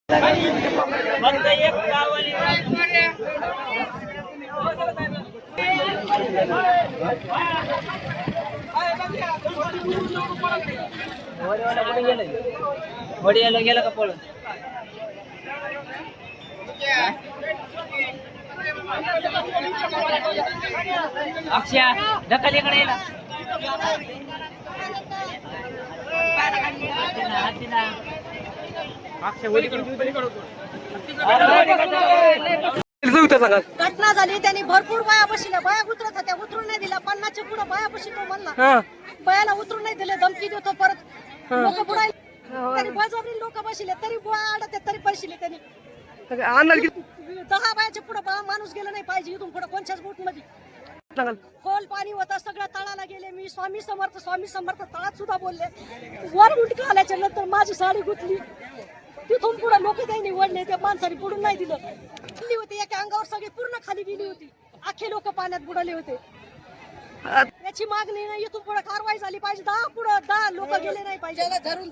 फक्त एक गावाली वडियाला गेलं का पळून अक्षय ढकलीकडे येला घटना झाली त्यांनी भरपूर बाया बसल्या बाया उतरत होत्या उतरून नाही दिला 50च्या पुढे बाया बसली तो म्हणला बायाला उतरून नाही दिले धमकी देतो परत लोक बुडायला तरी बळजबरी लोक बसले तरी बुवा अडत तरी पैसे त्यांनी 10 बायाच्या पुढे माणूस गेला नाही पाहिजे इथून पुढे कोणत्याच बोट मध्ये खोल पाणी होतं सगळ्या तळाला गेले मी स्वामी समर्थ तळात सुद्धा बोलले वर उलटी आल्याच्या नंतर माझी साडी गुतली तिथून पुढे लोक त्यांनी वळले त्या माणसाने पुढून नाही दिलं होती एका अंगावर सगळी पूर्ण खाली गेली होती अख्खे लोक पाण्यात बुडाले होते याची मागणी नाही इथून पुढे कारवाई झाली पाहिजे 10 लोक गेले नाही पाहिजे